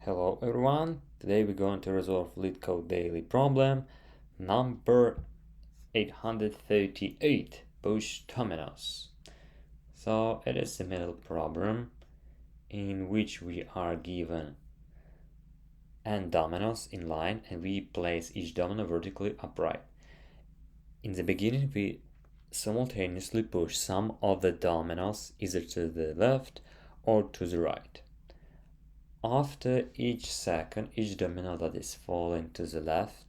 Hello everyone, today we're going to resolve LeetCode daily problem number 838, push dominoes. So it is a middle problem in which we are given n dominoes in line and we place each domino vertically upright. In the beginning we simultaneously push some of the dominoes either to the left or to the right. After each second, each domino that is falling to the left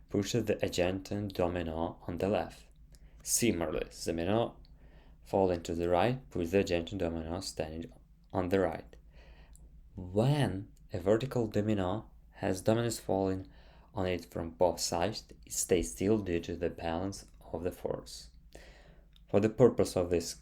pushes the adjacent domino on the left. Similarly, the domino falling to the right pushes the adjacent domino standing on the right. When a vertical domino has dominoes falling on it from both sides, it stays still due to the balance of the force. For the purpose of this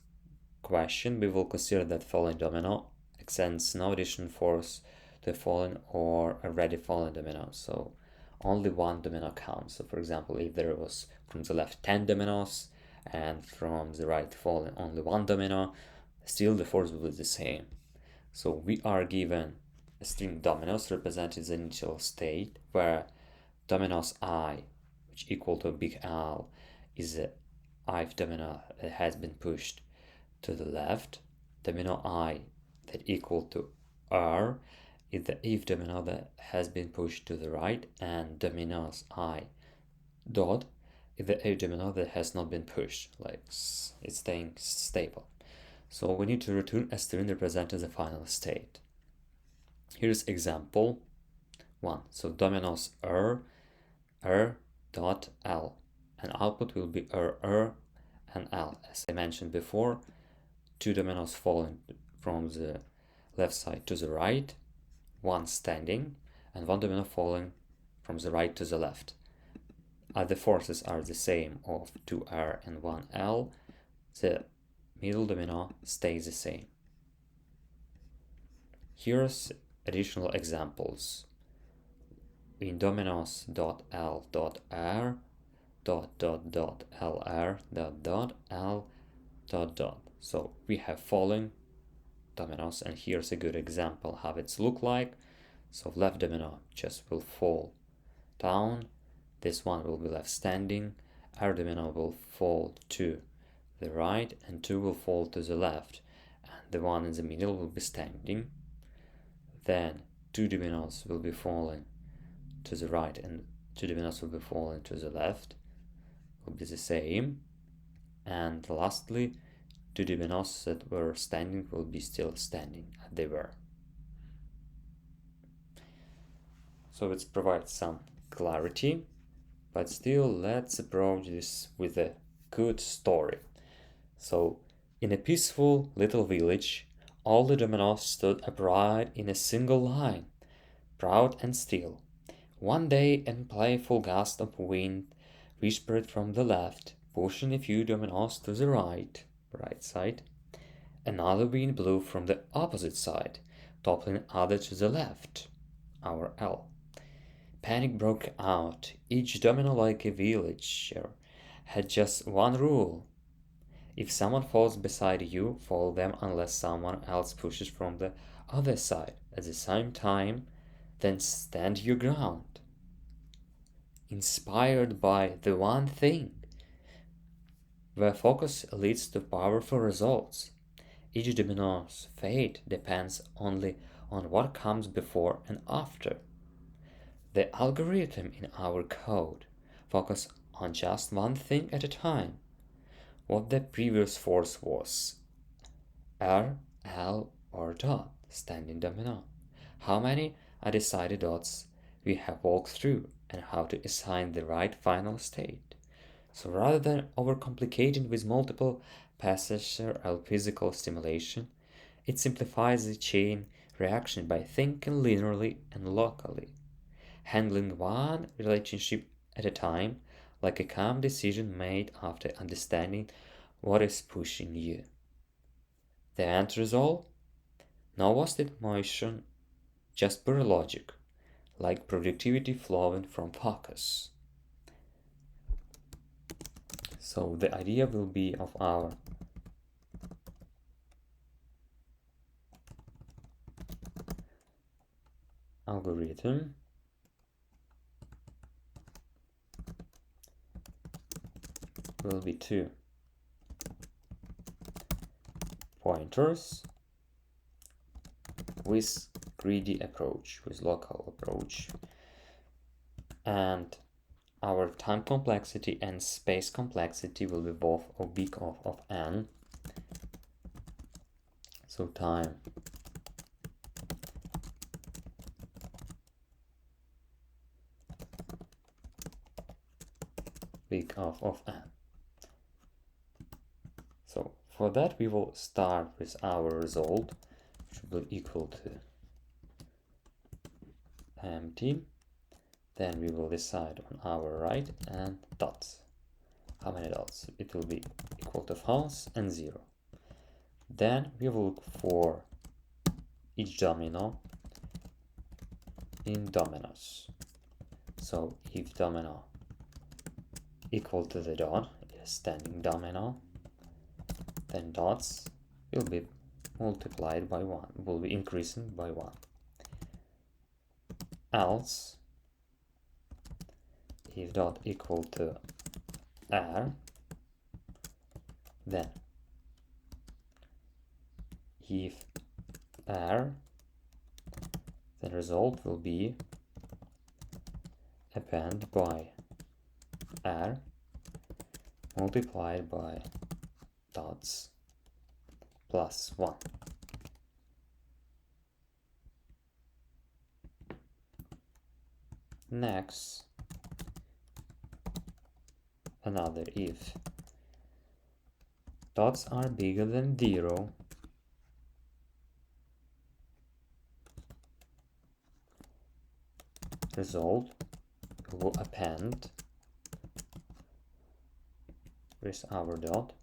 question, we will consider that falling domino extends no additional force to a fallen or already fallen domino, so only one domino counts. So for example, if there was from the left 10 dominoes and from the right fallen only one domino, still the force will be the same. So we are given a string dominoes representing the initial state where dominoes I, which equal to big L, is the ith domino that has been pushed to the left. Domino I that equal to R is the if domino that has been pushed to the right, and dominoes I dot is the if domino that has not been pushed, like it's staying stable. So we need to return a string representing the final state. Here's example 1. So dominoes R dot L, and output will be R and L. As I mentioned before, two dominoes falling from the left side to the right, one standing, and one domino falling from the right to the left. The forces are the same of 2R and 1L. The middle domino stays the same. Here's additional examples. In dominoes.l.r .lr.l. So we have falling dominoes, and here's a good example how it's look like. So left domino just will fall down, this one will be left standing, R domino will fall to the right, and 2 will fall to the left, and the one in the middle will be standing. Then 2 dominoes will be falling to the right and 2 dominoes will be falling to the left, will be the same. And lastly, 2 dominoes that were standing will be still standing as they were. So it provides some clarity, but still let's approach this with a good story. So in a peaceful little village, all the dominoes stood upright in a single line, proud and still. One day a playful gust of wind whispered from the left, pushing a few dominoes to the right side. Another wind blew from the opposite side, toppling others to the left, our L. Panic broke out. Each domino, like a villager, had just one rule. If someone falls beside you, follow them unless someone else pushes from the other side at the same time, then stand your ground. Inspired by the one thing, where focus leads to powerful results. Each domino's fate depends only on what comes before and after. The algorithm in our code focuses on just one thing at a time. What the previous force was, R, L, or dot, standing domino. How many undecided dots we have walked through, and how to assign the right final state. So rather than overcomplicating with multiple passages or physical stimulation, it simplifies the chain reaction by thinking linearly and locally, handling one relationship at a time, like a calm decision made after understanding what is pushing you. The end result? No wasted motion, just pure logic, like productivity flowing from focus. So the idea will be of our algorithm will be two pointers with greedy approach, with local approach, and our time complexity and space complexity will be both O big of n. So time big of n. So for that we will start with our result, which will be equal to empty. Then we will decide on our right and dots. How many dots? It will be equal to false and 0. Then we will look for each domino in dominoes. So if domino equal to the dot, it is standing domino, then dots will be multiplied by 1, will be increasing by 1. Else, if dot equal to r, then if r, the result will be append by r multiplied by dots plus 1. Next, another if dots are bigger than 0, result will append with our dot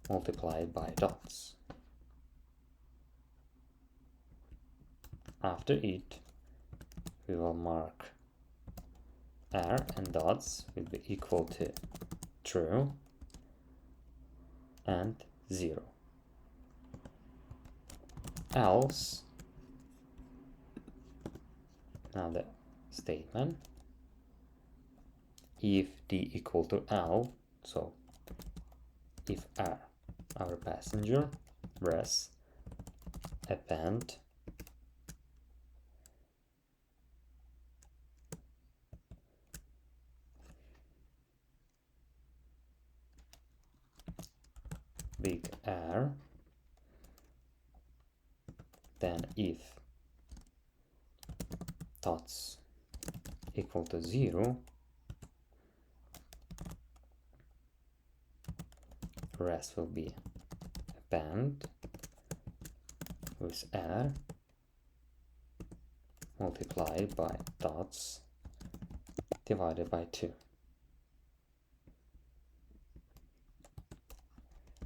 multiplied by dots. After it, we will mark r and dots will be equal to true and 0. Else, now the statement, if d equal to l, so if r, our passenger, res, append big R, then if dots equal to 0, rest will be append with R multiplied by dots divided by 2.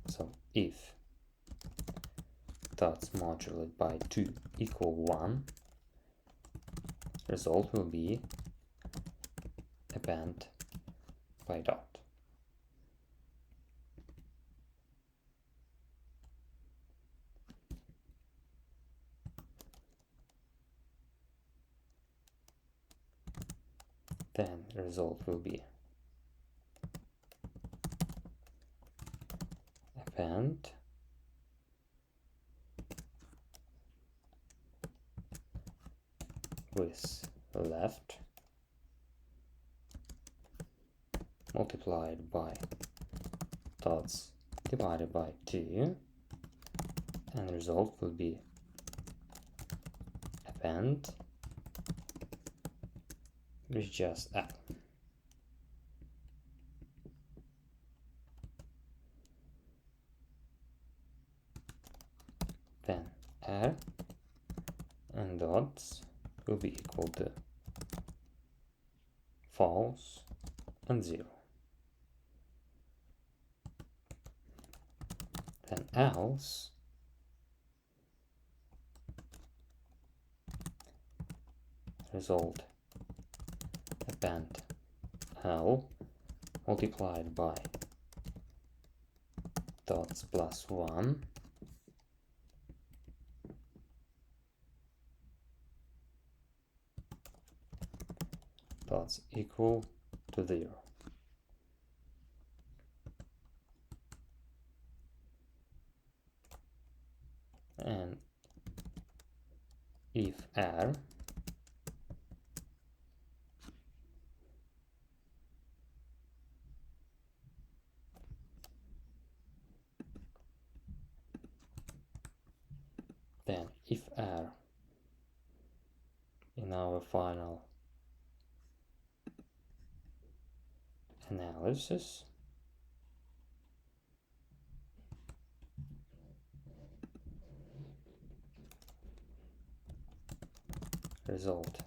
So if dots modulated by 2 equal 1, result will be append by dot. Then the result will be append with left multiplied by dots divided by 2, and the result will be append with just L. Then R and dots will be equal to false and 0. Then else result append L multiplied by dots plus 1, dots equal to 0. And if r then if r in our final analysis result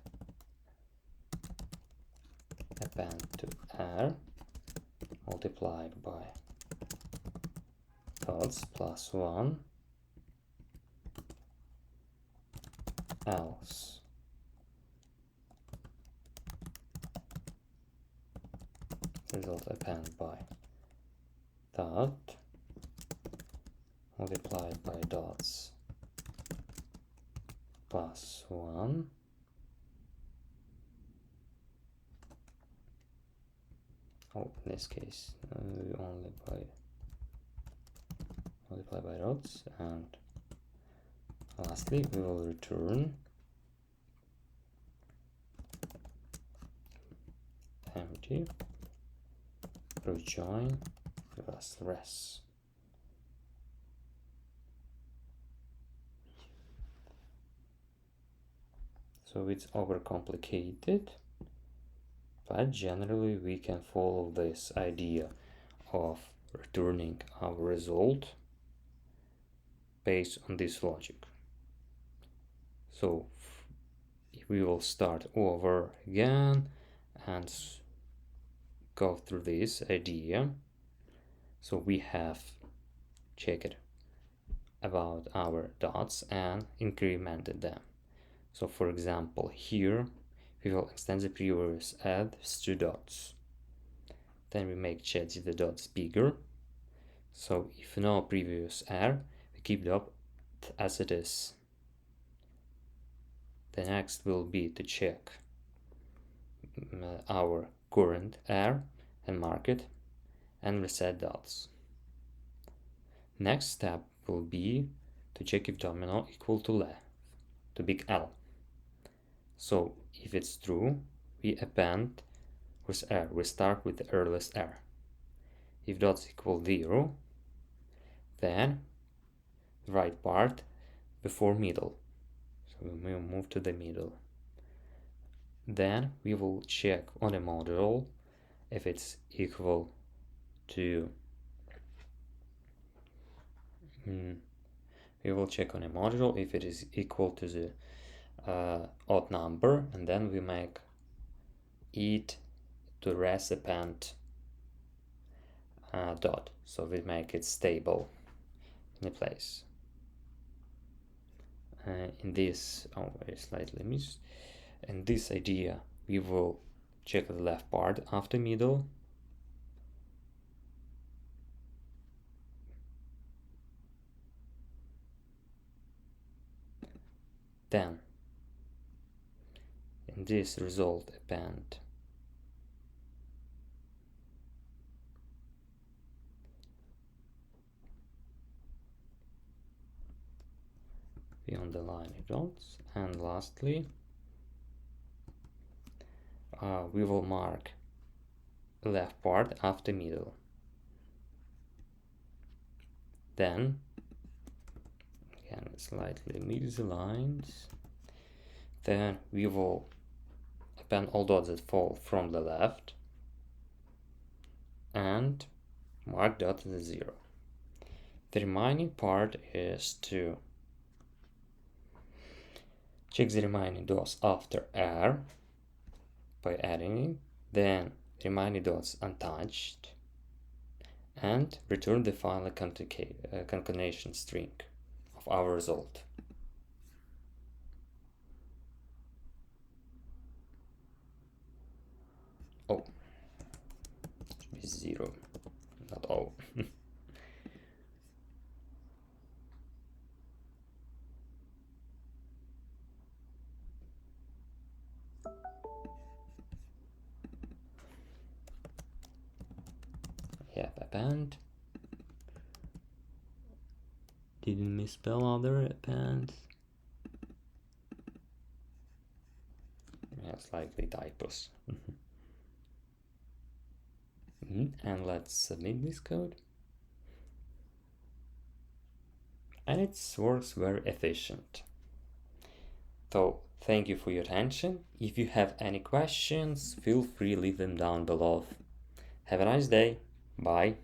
append to r multiplied by dots plus 1 else result append by dot multiplied by dots plus 1 in this case we only multiply by dots, and lastly we will return empty rejoin plus res. So it's overcomplicated, but generally we can follow this idea of returning our result based on this logic. So we will start over again and go through this idea. So we have checked about our dots and incremented them. So for example, here we will extend the previous add 2 dots. Then we make check the dots bigger. So if no previous r, we keep dot as it is. The next will be to check our current r and mark it and reset dots. Next step will be to check if domino equal to left, to big L. So if it's true, we append with r. We start with the earliest r. If dots equal 0, then the right part before middle. So we will move to the middle. Then we will check on a module if it's equal to we will check on a module if it is equal to the odd number, and then we make it to res append dot, so we make it stable in a place. In this, I slightly missed. In this idea, we will check the left part after middle. Then, in this result append we underline the dots, and lastly we will mark left part after middle. Then again slightly miss the lines. Then we will append all dots that fall from the left and mark dot as 0. The remaining part is to check the remaining dots after r by adding it, then remaining dots untouched, and return the final concatenation string of our result. Oh, it should be 0, not O. append. Didn't misspell other appends. Yeah, slightly typos. And let's submit this code. And it works very efficient. So thank you for your attention. If you have any questions, feel free to leave them down below. Have a nice day. Bye.